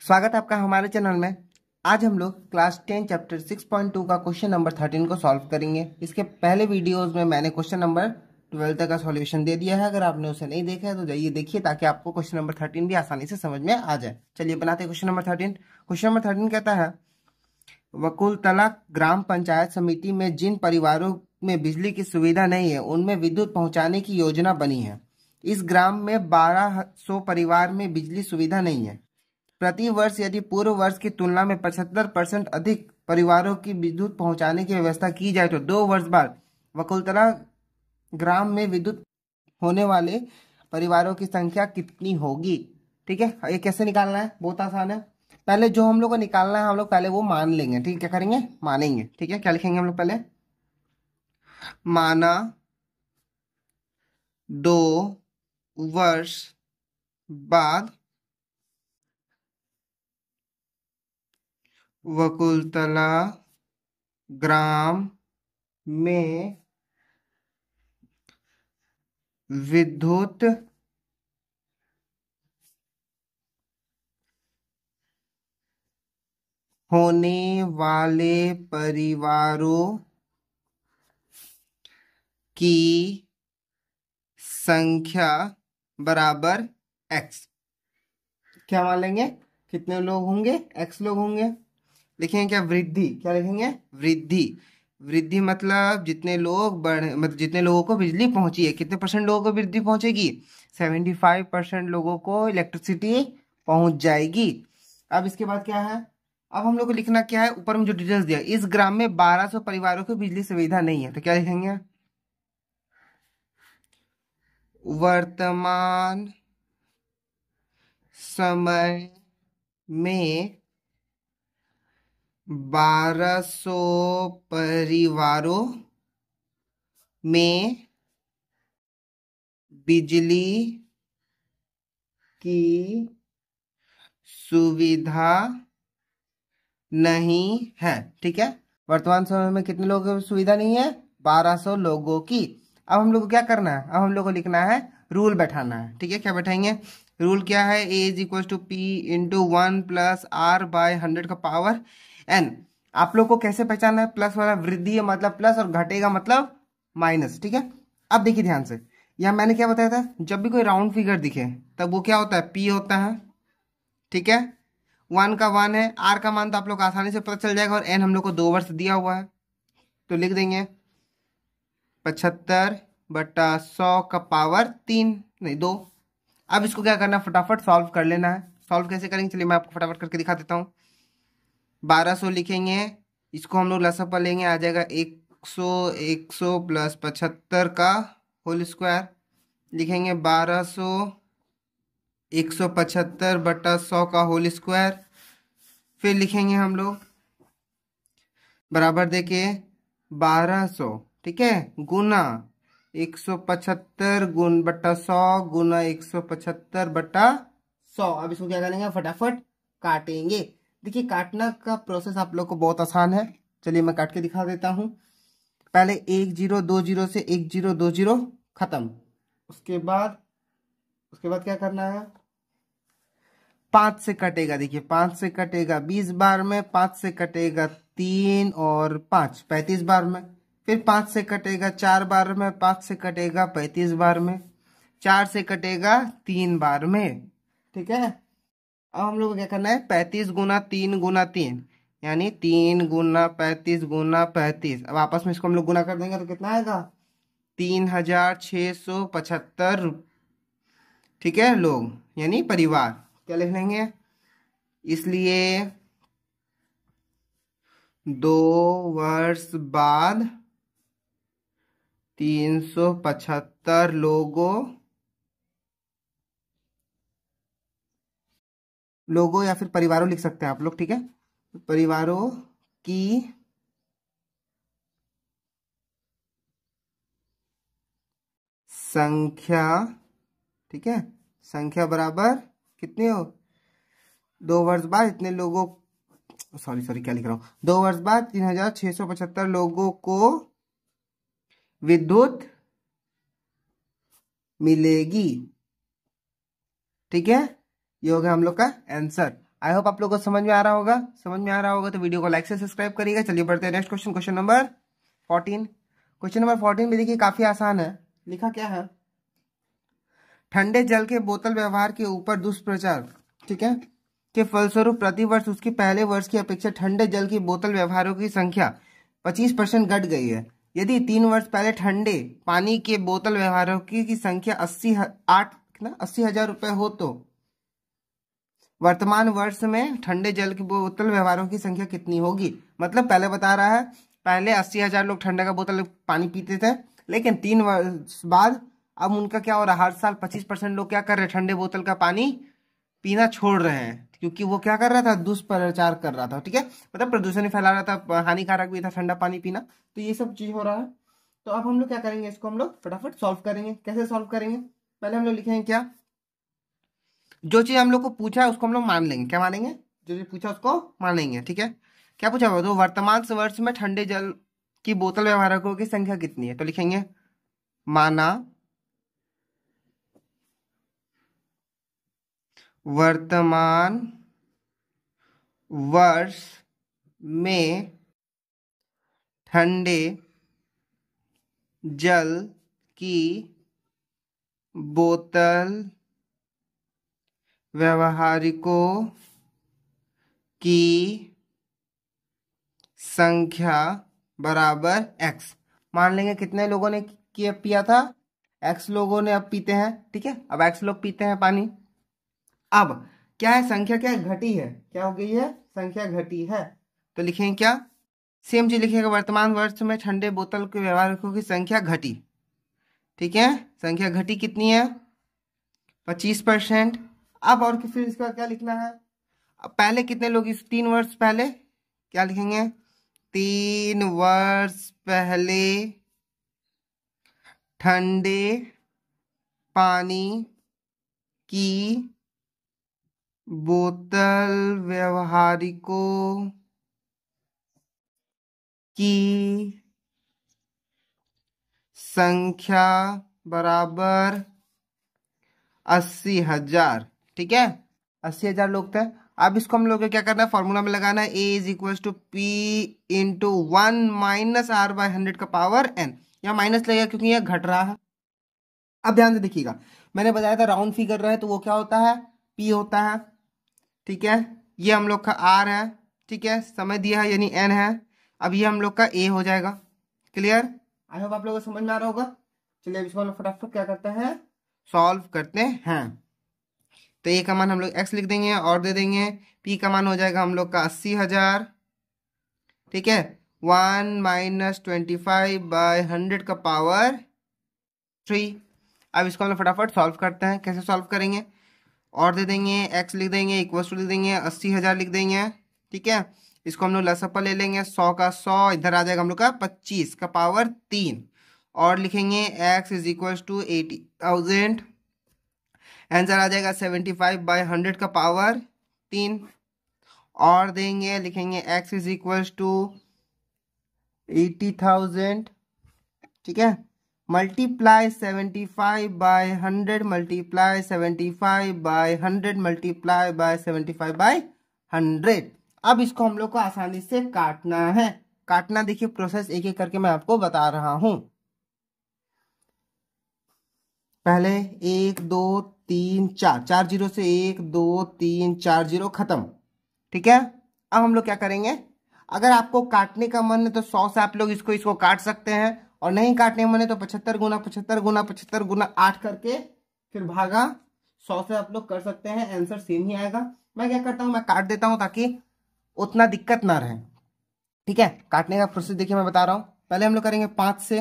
स्वागत है आपका हमारे चैनल में। आज हम लोग क्लास 10 चैप्टर 6.2 का क्वेश्चन नंबर 13 को सॉल्व करेंगे। इसके पहले वीडियोस में मैंने क्वेश्चन नंबर 12 तक का सॉल्यूशन दे दिया है। अगर आपने उसे नहीं देखा है तो जाइए देखिए, ताकि आपको क्वेश्चन नंबर 13 भी आसानी से समझ में आ जाए। चलिए बनाते हैं क्वेश्चन नंबर 13। क्वेश्चन नंबर 13 कहता है, वकुलतला ग्राम पंचायत समिति में जिन परिवारों में बिजली की सुविधा नहीं है उनमें विद्युत पहुंचाने की योजना बनी है। इस ग्राम में 1200 परिवार में बिजली सुविधा नहीं है। प्रति वर्ष यदि पूर्व वर्ष की तुलना में 75% अधिक परिवारों की विद्युत पहुंचाने की व्यवस्था की जाए तो 2 वर्ष बाद वकुलतला ग्राम में विद्युत होने वाले परिवारों की संख्या कितनी होगी। ठीक है, ये कैसे निकालना है, बहुत आसान है। पहले जो हम लोग को निकालना है हम लोग पहले वो मान लेंगे। ठीक है, क्या करेंगे, मानेंगे। ठीक है, क्या लिखेंगे हम लोग पहले, माना 2 वर्ष बाद वकुलतला ग्राम में विद्युत होने वाले परिवारों की संख्या बराबर x। क्या मान लेंगे, कितने लोग होंगे, x लोग होंगे। लिखेंगे क्या, वृद्धि। क्या लिखेंगे, वृद्धि। वृद्धि मतलब जितने लोग बढ़े, मतलब जितने लोगों को बिजली पहुंची है, कितने परसेंट लोगों को बिजली पहुंचेगी, 75% लोगों को इलेक्ट्रिसिटी पहुंच जाएगी। अब इसके बाद क्या है, अब हम लोग को लिखना क्या है, ऊपर में जो डिटेल्स दिया, इस ग्राम में 1200 परिवारों को बिजली सुविधा नहीं है। तो क्या लिखेंगे, वर्तमान समय में 1200 परिवारों में बिजली की सुविधा नहीं है। ठीक है, वर्तमान समय में कितने लोगों की सुविधा नहीं है, 1200 लोगों की। अब हम लोग को क्या करना है, अब हम लोग को लिखना है, रूल बैठाना है। ठीक है, क्या बैठाएंगे, रूल क्या है, A is equal to P into 1 plus R by 100 का पावर एन। आप लोग को कैसे पहचानना है, प्लस वाला वृद्धि है मतलब प्लस और घटेगा मतलब माइनस। ठीक है, अब देखिए ध्यान से, यहाँ मैंने क्या बताया था, जब भी कोई राउंड फिगर दिखे तब वो क्या होता है, पी होता है। ठीक है, 1 का 1 है, आर का मान तो आप लोग को आसानी से पता चल जाएगा, और एन हम लोग को 2 वर्ष दिया हुआ है तो लिख देंगे 75/100 का पावर 3 नहीं 2। अब इसको क्या करना है, फटाफट सॉल्व कर लेना है। सॉल्व कैसे करेंगे, चलिए मैं आपको फटाफट करके दिखा देता हूँ। 1200 लिखेंगे, इसको हम लोग लसअप लेंगे, आ जाएगा 100 प्लस 75 का होल स्क्वायर। लिखेंगे 1200 175/100 का होल स्क्वायर। फिर लिखेंगे हम लोग बराबर देके 1200, ठीक है, गुना 175 गुण बट्टा 100 गुना 175/100। अब इसको क्या करेंगे, फटाफट काटेंगे। देखिए काटना का प्रोसेस आप लोग को बहुत आसान है, चलिए मैं काट के दिखा देता हूँ। पहले 1020 से 1020 खत्म। उसके बाद क्या करना है, 5 से कटेगा। देखिए 5 से कटेगा 20 बार में, 5 से कटेगा 3 और 5 35 बार में। फिर 5 से कटेगा 4 बार में, 5 से कटेगा 35 बार में, 4 से कटेगा 3 बार में। ठीक है, अब हम लोग को क्या करना है, 35 गुना 3 गुना 3 यानी 3 गुना 35 गुना 35। अब आपस में इसको हम लोग गुना कर देंगे तो कितना आएगा, 3675। ठीक है, लोग यानी परिवार। क्या लिख लेंगे, इसलिए 2 वर्ष बाद 375 लोगों या फिर परिवारों लिख सकते हैं आप लोग। ठीक है, परिवारों की संख्या, ठीक है, संख्या बराबर कितनी हो, 2 वर्ष बाद इतने लोगों, सॉरी क्या लिख रहा हूं, 2 वर्ष बाद 3675 लोगों को विद्युत मिलेगी। ठीक है, ये हो गया हम लोग का आंसर। आई होप आप लोगों को समझ में आ रहा होगा। समझ में आ रहा होगा तो वीडियो को लाइक से सब्सक्राइब करिएगा। चलिए बढ़ते हैं next question, question number 14। Question number 14 में देखिए काफी आसान है। लिखा क्या है, ठंडे जल के बोतल व्यवहार के ऊपर दुष्प्रचार, ठीक है, के फलस्वरूप प्रतिवर्ष उसके पहले वर्ष की अपेक्षा ठंडे जल की बोतल व्यवहारों की संख्या 25% घट गई है। यदि 3 वर्ष पहले ठंडे पानी के बोतल व्यवहारों की संख्या 80,000 रुपए हो तो वर्तमान वर्ष में ठंडे जल की बोतल व्यवहारों की संख्या कितनी होगी। मतलब पहले बता रहा है, पहले 80,000 लोग ठंडे का बोतल पानी पीते थे, लेकिन 3 वर्ष बाद अब उनका क्या हो रहा है, हर साल 25% लोग क्या कर रहे हैं, ठंडे बोतल का पानी पीना छोड़ रहे हैं, क्योंकि वो क्या कर रहा था, दुष्प्रचार कर रहा था, ठीक है, मतलब प्रदूषण ही फैला रहा था, हानिकारक भी था ठंडा पानी पीना। तो ये सब चीज हो रहा है। तो अब हम लोग क्या करेंगे, इसको हम लोग फटाफट सॉल्व करेंगे। कैसे सॉल्व करेंगे, पहले हम लोग लिखेंगे क्या, जो चीज हम लोग को पूछा है उसको हम लोग मान लेंगे। क्या मानेंगे, जो चीज पूछा उसको मान लेंगे, ठीक है। क्या पूछा हुआ, तो वर्तमान वर्ष में ठंडे जल की बोतल व्यवहारकों की संख्या कितनी है, तो लिखेंगे माना वर्तमान वर्ष में ठंडे जल की बोतल व्यवहारिकों की संख्या बराबर x। मान लेंगे कितने लोगों ने पिया था, x लोगों ने अब पीते हैं, ठीक है, अब x लोग पीते हैं पानी। अब क्या है, संख्या क्या है, घटी है, क्या हो गई है, संख्या घटी है। तो लिखेंगे क्या, सेम चीज लिखेगा, वर्तमान वर्ष में ठंडे बोतल के व्यवहारिकों की संख्या घटी, ठीक है, संख्या घटी कितनी है, 25%। अब और फिर इसका क्या लिखना है, अब पहले कितने लोग, इस 3 वर्ष पहले क्या लिखेंगे, 3 वर्ष पहले ठंडे पानी की बोतल व्यवहारिकों की संख्या बराबर 80,000, ठीक है, 80,000 लोग थे। अब इसको हम लोग को क्या करना है, फॉर्मूला में लगाना है, a is equal to P into 1 minus R by 100 का पावर n। यहाँ माइनस लगेगा क्योंकि यह घट रहा है। अब ध्यान से देखिएगा, मैंने बताया था राउंड फिगर रहे तो वो क्या होता है, p होता है, ठीक है, ये हम लोग का r है, ठीक है, समय दिया है यानी n है। अब ये हम लोग का a हो जाएगा। क्लियर, आई होप आप लोगों को समझ में आ रहा होगा। चलिए अब इसको हम लोग फटाफट क्या करते हैं, सॉल्व करते हैं। तो ए का मान हम लोग x लिख देंगे और दे देंगे, p का मान हो जाएगा हम लोग का 80,000, ठीक है, 1 माइनस 25 बाय 100 का पावर 3। अब इसको हम लोग फटाफट सॉल्व करते हैं। कैसे सॉल्व करेंगे, और दे देंगे, x लिख देंगे, इक्वल टू लिख देंगे, 80,000 लिख देंगे, ठीक है। इसको हम लोग लसपा ले लेंगे, 100 का 100 इधर आ जाएगा हम लोग का 25 का पावर 3, और लिखेंगे x is equal to 80,000, answer आ जाएगा 75 बाय 100 का पावर 3, और देंगे, लिखेंगे x इज इक्वल टू 80,000, ठीक है, multiply 75 by 100 multiply 75 by 100 multiply by 75 by 100। अब इसको हम लोग को आसानी से काटना है। काटना देखिए, प्रोसेस एक एक करके मैं आपको बता रहा हूं। पहले 1 2 3 4, 4 जीरो से 1 2 3 4 जीरो खत्म, ठीक है। अब हम लोग क्या करेंगे, अगर आपको काटने का मन है तो 100 से आप लोग इसको काट सकते हैं, और नहीं काटने का मन है तो 75 गुना 75 गुना 75 गुना 8 करके फिर भागा 100 से आप लोग कर सकते हैं, आंसर सेम ही आएगा। मैं क्या करता हूँ, मैं काट देता हूँ ताकि उतना दिक्कत ना रहे, ठीक है। काटने का प्रोसेस देखिए मैं बता रहा हूँ। पहले हम लोग करेंगे 5 से,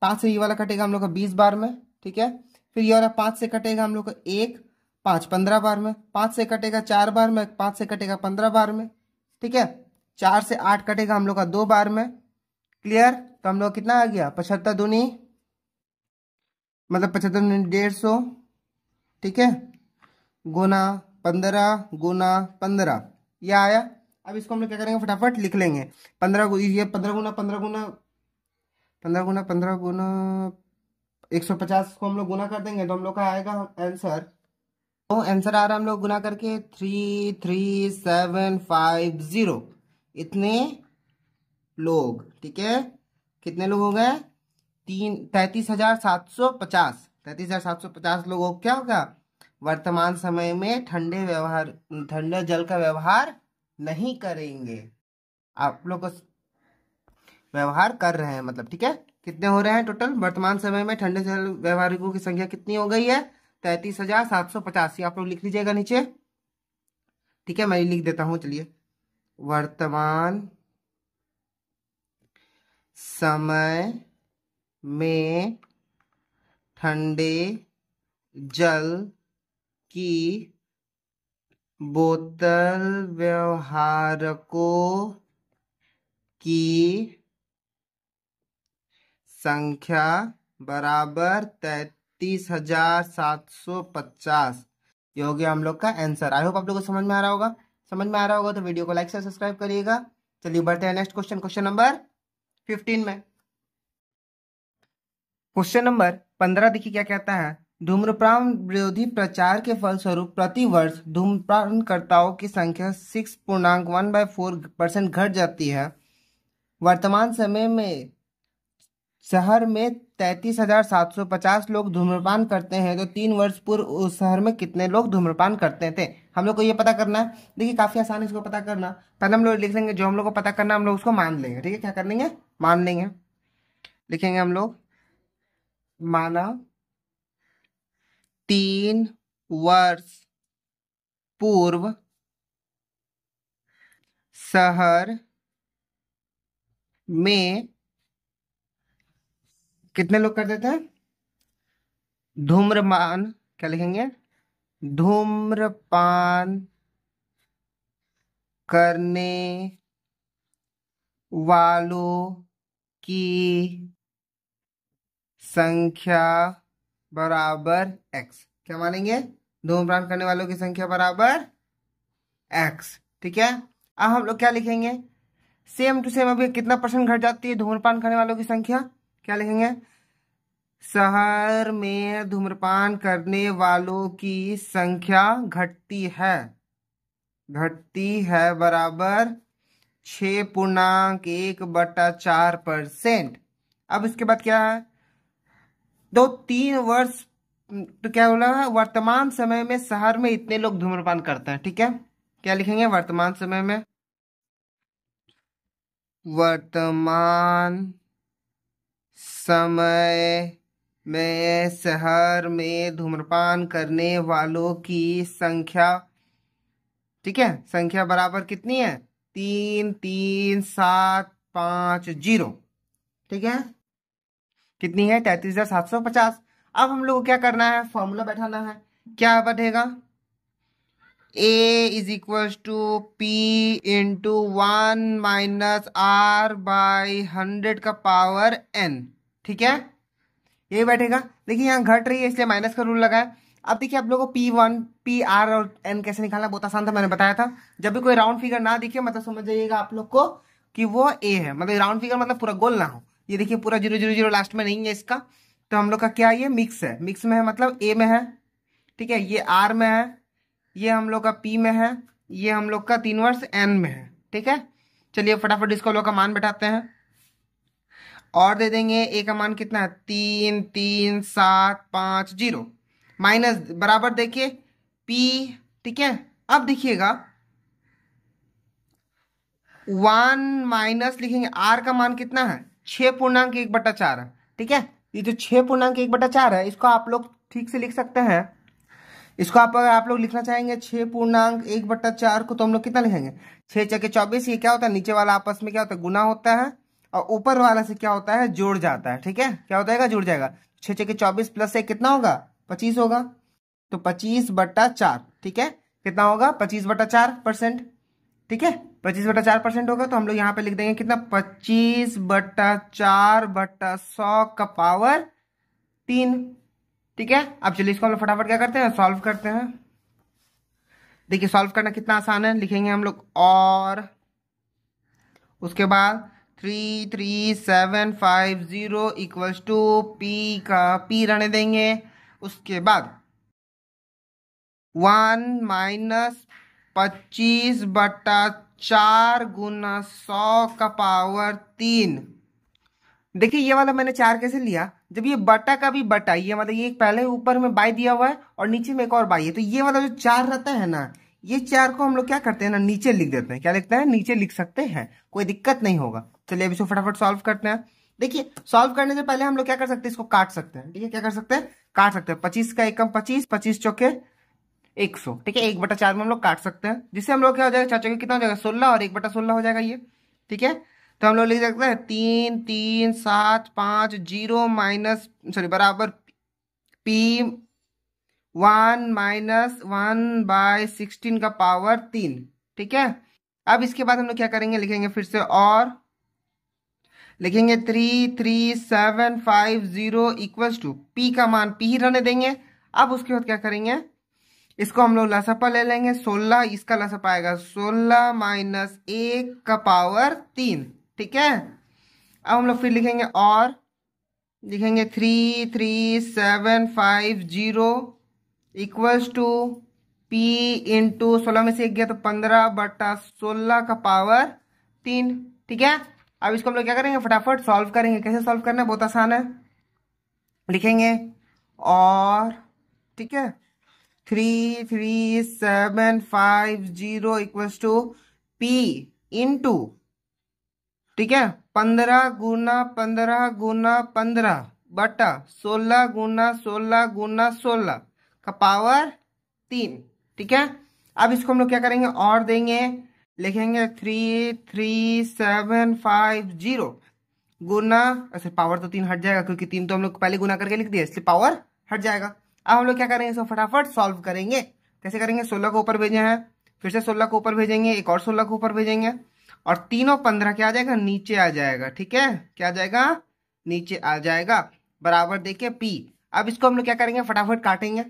5 से ये वाला कटेगा हम लोग का 20 बार में, ठीक है। फिर ये वाला 5 से कटेगा हम लोग का 1 5 15 बार में, 5 से कटेगा 4 बार में, 5 से कटेगा 15 बार में, ठीक है। 4 से 8 कटेगा हम लोग का 2 बार में। क्लियर, तो हम लोग कितना आ गया, 75 दूनी मतलब 75 दूनी 150, ठीक है, गुना 15 गुना 15 ये आया। अब इसको हम लोग क्या करेंगे, फटाफट लिख लेंगे, 15 ये 15 गुना 15 गुना 15 गुना 15 गुना 150 को हम लोग गुना कर देंगे तो हम लोग का आएगा आंसर तो आंसर आ रहा है हम लोग गुना करके 33750 इतने लोग। ठीक है, कितने लोग हो गए? 33,750। 33,750 लोगों को क्या होगा? वर्तमान समय में ठंडे जल का व्यवहार नहीं करेंगे। आप लोग को व्यवहार कर रहे हैं मतलब। ठीक है, कितने हो रहे हैं टोटल वर्तमान समय में ठंडे जल व्यवहारिकों की संख्या कितनी हो गई है? 33,750। आप लोग लिख लीजिएगा नीचे। ठीक है, मैं लिख देता हूं, चलिए। वर्तमान समय में ठंडे जल की बोतल व्यवहारकों की संख्या बराबर 33,750। ये हो गया हम लोग का आंसर। आई होप आप लोगों को समझ में आ रहा होगा। समझ में आ रहा होगा तो वीडियो को लाइक से सब्सक्राइब करिएगा। चलिए बढ़ते हैं नेक्स्ट क्वेश्चन, क्वेश्चन नंबर 15 में। क्वेश्चन नंबर 15 देखिए क्या कहता है। धूम्रपान विरोधी प्रचार के फलस्वरूप प्रति वर्ष धूम्रपानकर्ताओं की संख्या 6.1/4% घट जाती है। वर्तमान समय में शहर में 33,750 लोग धूम्रपान करते हैं, तो 3 वर्ष पूर्व उस शहर में कितने लोग धूम्रपान करते थे? हम लोग को ये पता करना है। देखिए काफी आसान है इसको पता करना। पहले हम लोग लिख लेंगे जो हम लोग को पता करना है, हम लोग उसको मान लेंगे। ठीक है, क्या कर लेंगे? मान लेंगे। लिखेंगे हम लोग, माना 3 वर्ष पूर्व शहर में कितने लोग करते थे धूम्रपान? क्या लिखेंगे? धूम्रपान करने वालों की संख्या बराबर x। क्या मानेंगे? धूम्रपान करने वालों की संख्या बराबर x। ठीक है, अब हम लोग क्या लिखेंगे? Same to same. अभी कितना परसेंट घट जाती है धूम्रपान करने वालों की संख्या? क्या लिखेंगे? शहर में धूम्रपान करने वालों की संख्या घटती है बराबर 6.1/4%। अब इसके बाद क्या है? 3 वर्ष, तो क्या बोला है? वर्तमान समय में शहर में इतने लोग धूम्रपान करते हैं। ठीक है, क्या लिखेंगे? वर्तमान समय में, वर्तमान समय में शहर में धूम्रपान करने वालों की संख्या, ठीक है, संख्या बराबर कितनी है? 33750। ठीक है, कितनी है? 33,750। अब हम लोग को क्या करना है? फॉर्मूला बैठाना है। क्या बैठेगा? A is equal to P into 1 - R/100 का पावर n। ठीक है, ये बैठेगा। देखिए यहाँ घट रही है इसलिए माइनस का रूल लगाए। अब देखिए आप लोगों को P1 PR और n कैसे निकालना बहुत आसान था, मैंने बताया था। जब भी कोई राउंड फिगर ना दिखे मतलब समझ जाइएगा आप लोग को कि वो A है। मतलब राउंड फिगर मतलब पूरा गोल ना हो। ये देखिए पूरा 000 लास्ट में नहीं है इसका, तो हम लोग का क्या? ये मिक्स है। मिक्स में है मतलब A में है। ठीक है, ये R में है, ये हम लोग का P में है, ये हम लोग का 3 वर्ष N में है। ठीक है, चलिए फटाफट इसको लोग का मान बैठाते हैं और दे देंगे। ए का मान कितना है? 33750 माइनस बराबर देखिए P। ठीक है, अब देखिएगा 1 माइनस लिखेंगे R का मान कितना है? 6.1/4 है। ठीक है, ये जो 6.1/4 है इसको आप लोग ठीक से लिख सकते हैं। इसको अगर आप लोग लिखना चाहेंगे 6.1/4 को, तो हम लोग कितना लिखेंगे? 6×4 = 24। ये क्या होता है? नीचे वाला आपस में क्या होता है? गुना होता है, और ऊपर वाला से क्या होता है? जोड़ जाता है। ठीक है, क्या हो जाएगा? जुड़ जाएगा। 6×24 + 1 कितना होगा? 25 होगा। तो 25/4। ठीक है, कितना होगा? 25/4%। ठीक है, 25/4% होगा। तो हम लोग यहाँ पे लिख देंगे कितना? 25/4/100 का पावर 3। ठीक है, अब चलिए इसको हम लोग फटाफट क्या करते हैं? सॉल्व करते हैं। देखिए सॉल्व करना कितना आसान है। लिखेंगे हम लोग और उसके बाद 33750 इक्वल्स टू P का P रहने देंगे। उसके बाद 1 माइनस 25/4 गुना 100 का पावर 3। देखिए ये वाला मैंने 4 कैसे लिया, जब ये बटा का भी बटा, ये मतलब ये पहले ऊपर में बाई दिया हुआ है और नीचे में एक और बाई है, तो ये वाला जो 4 रहता है ना, ये 4 को हम लोग क्या करते हैं ना, नीचे लिख देते हैं। क्या लिखते हैं? नीचे लिख सकते हैं, कोई दिक्कत नहीं होगा। चलिए अब इसको फटाफट सॉल्व करते हैं। देखिए सॉल्व करने से पहले हम लोग क्या कर सकते हैं, इसको काट सकते हैं। ठीक है, क्या कर सकते हैं? काट सकते हैं। 25 का एकम 25, 25 चौके 100। ठीक है, 1/4 में हम लोग काट सकते हैं, जिससे हम लोग क्या हो जाएगा, 4 चौके कितना हो जाएगा, 16, और 1/16 हो जाएगा ये। ठीक है, तो हम लोग लिख सकते हैं 3 3 7 5 0 माइनस सॉरी बराबर P1 माइनस 1/16 का पावर 3। ठीक है, अब इसके बाद हम लोग क्या करेंगे, लिखेंगे फिर से, और लिखेंगे 33750 इक्वल्स टू P का मान P ही रहने देंगे। अब उसके बाद क्या करेंगे, इसको हम लोग लसापा ले लेंगे 16, इसका लसापा आएगा 16 माइनस 1 का पावर 3। ठीक है, अब हम लोग फिर लिखेंगे, और लिखेंगे 33750 इक्वल्स टू P इंटू 16 में से 1 गया तो 15/16 का पावर 3। ठीक है, अब इसको हम लोग क्या करेंगे, फटाफट सॉल्व करेंगे। कैसे सॉल्व करना है, बहुत आसान है। लिखेंगे और, ठीक है, 33750 इक्वल्स टू P इंटू, ठीक है, 15 गुना 15 गुना 15 बटा 16 गुना 16 गुना 16 का पावर 3। ठीक है, अब इसको हम लोग क्या करेंगे, और देंगे, लिखेंगे 33750 गुना, ऐसे पावर तो 3 हट जाएगा क्योंकि 3 तो हम लोग पहले गुना करके लिख दिया, इसलिए पावर हट जाएगा। अब हम लोग क्या करेंगे, इसको फटाफट सॉल्व करेंगे। कैसे करेंगे, 16 को ऊपर भेजे हैं, फिर से 16 को ऊपर भेजेंगे, एक और 16 को ऊपर भेजेंगे, और 3 और 15 क्या आ जाएगा, नीचे आ जाएगा। ठीक है, क्या आ जाएगा, नीचे आ जाएगा, बराबर देखिए P। अब इसको हम लोग क्या करेंगे, फटाफट काटेंगे।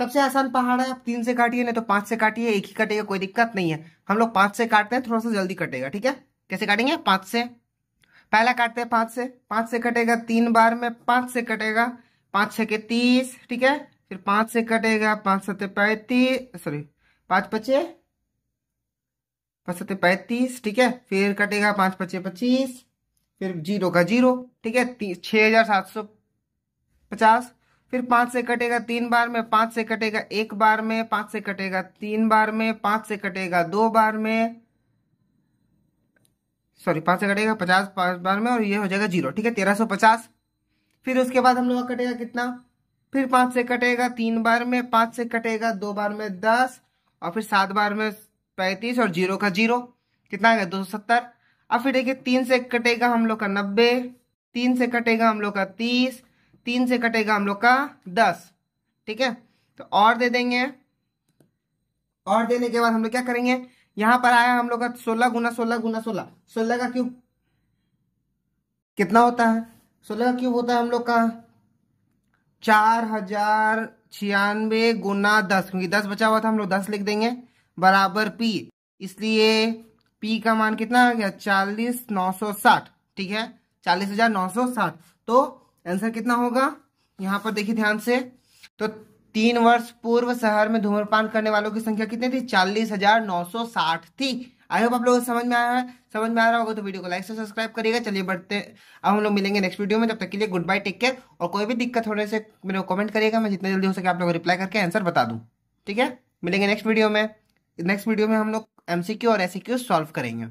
सबसे आसान पहाड़ है, आप 3 से काटिए, नहीं तो 5 से काटिए, एक ही कटेगा, कोई दिक्कत नहीं है। हम लोग 5 से काटते हैं, थोड़ा सा जल्दी कटेगा। ठीक है, कैसे काटेंगे, 5 से पहला काटते हैं, 5 से, 5 से कटेगा 3 बार में, 5 से कटेगा, 5 6 30। ठीक है, फिर 5 से कटेगा, 5 7 35, सॉरी 5 5 5 7 35। ठीक है, फिर कटेगा 5 5 25, फिर 0 का 0। ठीक है, 6750। फिर 5 से कटेगा 3 बार में, 5 से कटेगा 1 बार में, 5 से कटेगा 3 बार में, 5 से कटेगा 2 बार में, सॉरी 5 से कटेगा 50 5 बार में, और ये हो जाएगा 0। ठीक है, 1350। फिर उसके बाद हम लोग का कटेगा कितना, फिर 5 से कटेगा 3 बार में, 5 से कटेगा 2 बार में 10, और फिर 7 बार में 35, और 0 का 0 कितना आ गया, 270। अब फिर देखिए 3 से कटेगा हम लोग का 90, 3 से कटेगा हम लोग का 30, 3 से कटेगा हम लोग का 10। ठीक है, तो और दे देंगे, और देने के बाद हम लोग क्या करेंगे, यहां पर आया हम लोग का 16 गुना 16 गुना 16, 16 का क्यूब कितना होता है, 16 का क्यूब होता है हम लोग का 4096 गुना 10, क्योंकि 10 बचा हुआ था, हम लोग 10 लिख देंगे, बराबर P। इसलिए P का मान कितना आ गया, 40960। ठीक है, 40960। तो आंसर कितना होगा, यहां पर देखिए ध्यान से, तो 3 वर्ष पूर्व शहर में धूम्रपान करने वालों की संख्या कितनी थी, 40,960 थी। आई होप आप लोगों को समझ में आया है, समझ में आ रहा होगा तो वीडियो को लाइक से सब्सक्राइब करिएगा। चलिए बढ़ते, अब हम लोग मिलेंगे नेक्स्ट वीडियो में, तब तक के लिए गुड बाय, टेक केयर। और कोई भी दिक्कत होने से मेरे को कमेंट करिएगा, मैं जितना जल्दी हो सके आप लोगों को रिप्लाई करके आंसर बता दूं। ठीक है, मिलेंगे नेक्स्ट वीडियो में। नेक्स्ट वीडियो में हम लोग MCQ और SCQ सॉल्व करेंगे।